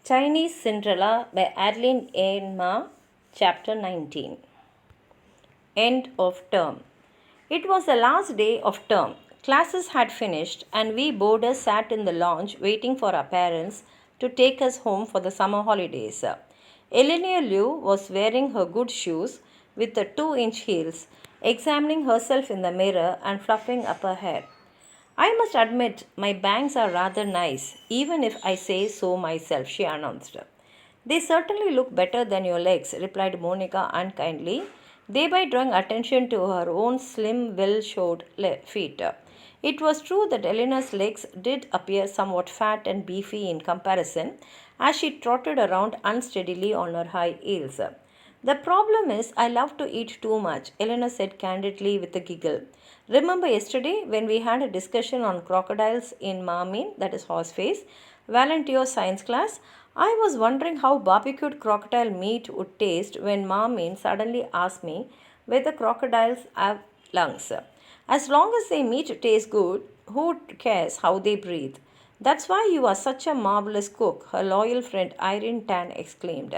Chinese Cinderella by Adeline Ma, Chapter 19. End of term. It was the last day of term. Classes had finished, and we boarders sat in the lounge waiting for our parents to take us home for the summer holidays. Eleanor Liu was wearing her good shoes with the 2-inch heels, examining herself in the mirror and fluffing up her hair. I must admit, my bangs are rather nice, even if I say so myself, she announced. They certainly look better than your legs, replied Monica unkindly, thereby drawing attention to her own slim, well shod feet. It was true that Eleanor's legs did appear somewhat fat and beefy in comparison as she trotted around unsteadily on her high heels. The problem is, I love to eat too much, Eleanor said candidly with a giggle. Remember yesterday when we had a discussion on crocodiles in Marmin, that is horseface, Valentio's science class? I was wondering how barbecued crocodile meat would taste when Marmin suddenly asked me whether crocodiles have lungs. As long as their meat tastes good, who cares how they breathe? That's why you are such a marvelous cook, her loyal friend Irene Tan exclaimed.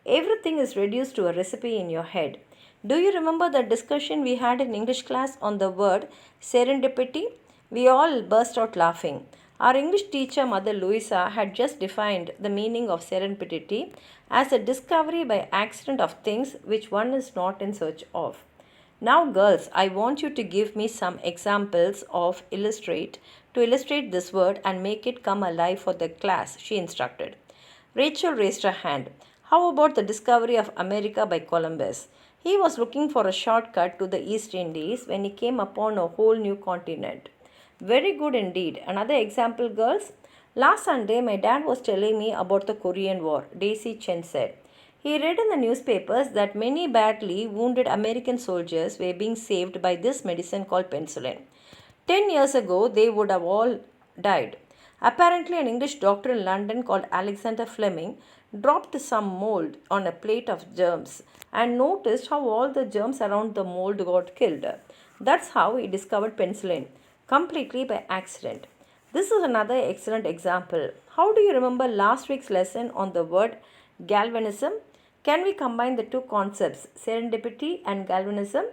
Everything is reduced to a recipe in your head. Do you remember the discussion we had in English class on the word serendipity? We all burst out laughing. Our English teacher, Mother Louisa, had just defined the meaning of serendipity as a discovery by accident of things which one is not in search of. Now, girls, I want you to give me some examples to illustrate this word and make it come alive for the class, she instructed. Rachel raised her hand. How about the discovery of America by Columbus? He was looking for a shortcut to the East Indies when he came upon a whole new continent. Very good indeed. Another example, girls? Last Sunday, my dad was telling me about the Korean War, Daisy Chen said. He read in the newspapers that many badly wounded American soldiers were being saved by this medicine called penicillin. 10 years ago, they would have all died. Apparently, an English doctor in London called Alexander Fleming dropped some mold on a plate of germs and noticed how all the germs around the mold got killed. That's how he discovered penicillin, completely by accident. This is another excellent example. How do you remember last week's lesson on the word galvanism? Can we combine the two concepts, serendipity and galvanism?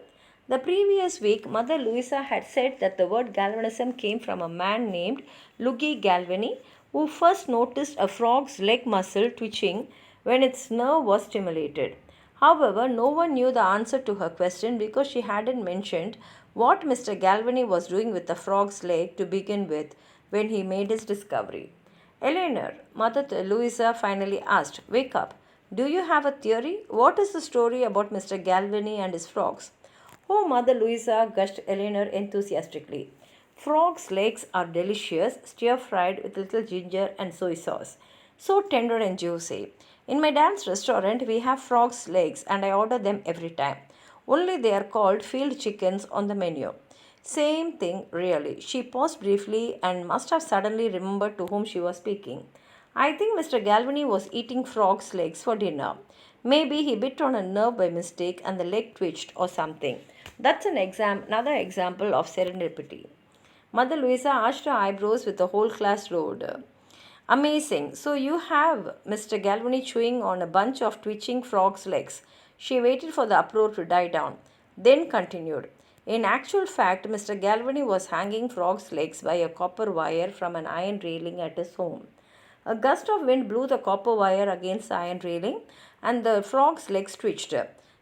The previous week, Mother Louisa had said that the word galvanism came from a man named Luigi Galvani, who first noticed a frog's leg muscle twitching when its nerve was stimulated. However, no one knew the answer to her question because she hadn't mentioned what Mr. Galvani was doing with the frog's leg to begin with when he made his discovery. Eleanor, Mother Louisa finally asked, wake up. Do you have a theory? What is the story about Mr. Galvani and his frogs? Oh, Mother Louisa, gushed Eleanor enthusiastically. Frog's legs are delicious, stir-fried with little ginger and soy sauce. So tender and juicy. In my dad's restaurant, we have frog's legs and I order them every time. Only they are called field chickens on the menu. Same thing, really. She paused briefly and must have suddenly remembered to whom she was speaking. I think Mr. Galvani was eating frog's legs for dinner. Maybe he bit on a nerve by mistake and the leg twitched or something. That's another example of serendipity. Mother Louisa arched her eyebrows with the whole class roared. Amazing. So you have Mr. Galvani chewing on a bunch of twitching frog's legs. She waited for the uproar to die down, then continued. In actual fact, Mr. Galvani was hanging frog's legs by a copper wire from an iron railing at his home. A gust of wind blew the copper wire against the iron railing, and the frog's legs twitched.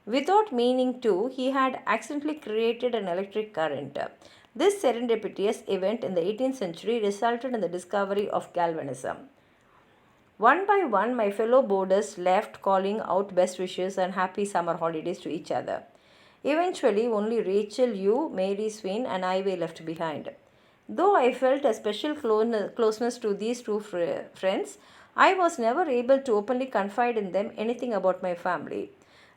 Without meaning to, he had accidentally created an electric current. This serendipitous event in the 18th century resulted in the discovery of galvanism. One by one, my fellow boarders left, calling out best wishes and happy summer holidays to each other. Eventually, only Rachel, you, Mary Swin, and I were left behind. Though I felt a special closeness to these two friends, I was never able to openly confide in them anything about my family.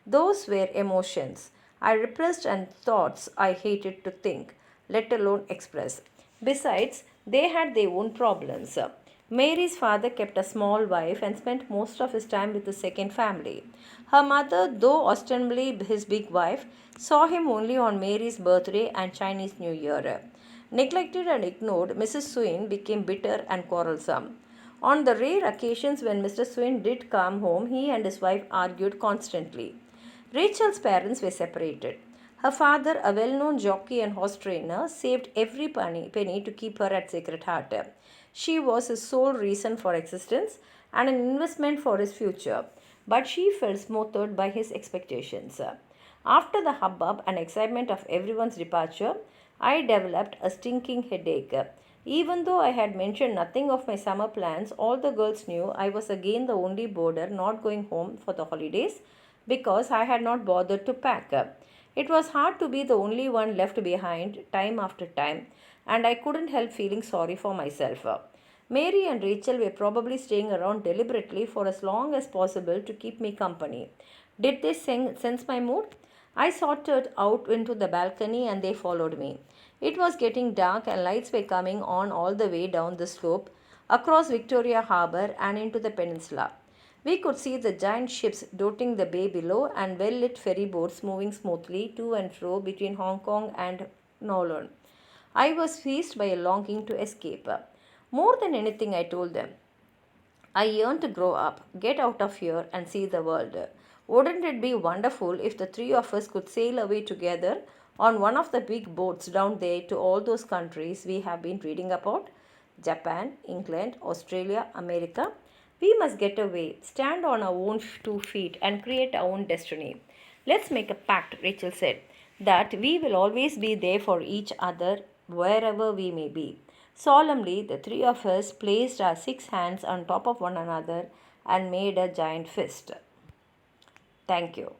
Those were emotions I repressed and thoughts I hated to think, let alone express. Besides, they had their own problems. Mary's father kept a small wife and spent most of his time with the second family. Her mother, though ostensibly his big wife, saw him only on Mary's birthday and Chinese New Year. Neglected and ignored, Mrs. Swin became bitter and quarrelsome. On the rare occasions when Mr. Swin did come home, he and his wife argued constantly. Rachel's parents were separated. Her father, a well known jockey and horse trainer, saved every penny to keep her at Sacred Heart. She was his sole reason for existence and an investment for his future, but she felt smothered by his expectations. After the hubbub and excitement of everyone's departure, I developed a stinking headache. Even though I had mentioned nothing of my summer plans, all the girls knew I was again the only boarder not going home for the holidays because I had not bothered to pack. It was hard to be the only one left behind time after time, and I couldn't help feeling sorry for myself. Mary and Rachel were probably staying around deliberately for as long as possible to keep me company. Did they sense my mood? I sauntered out into the balcony and they followed me. It was getting dark and lights were coming on all the way down the slope, across Victoria Harbour and into the peninsula. We could see the giant ships dotting the bay below and well lit ferry boats moving smoothly to and fro between Hong Kong and Kowloon. I was seized by a longing to escape. More than anything, I told them, I yearn to grow up, get out of here, and see the world. Wouldn't it be wonderful if the three of us could sail away together on one of the big boats down there to all those countries we have been reading about? Japan, England, Australia, America. We must get away, stand on our own 2 feet, and create our own destiny. Let's make a pact, Rachel said, that we will always be there for each other wherever we may be. Solemnly, the three of us placed our 6 hands on top of one another and made a giant fist. Thank you.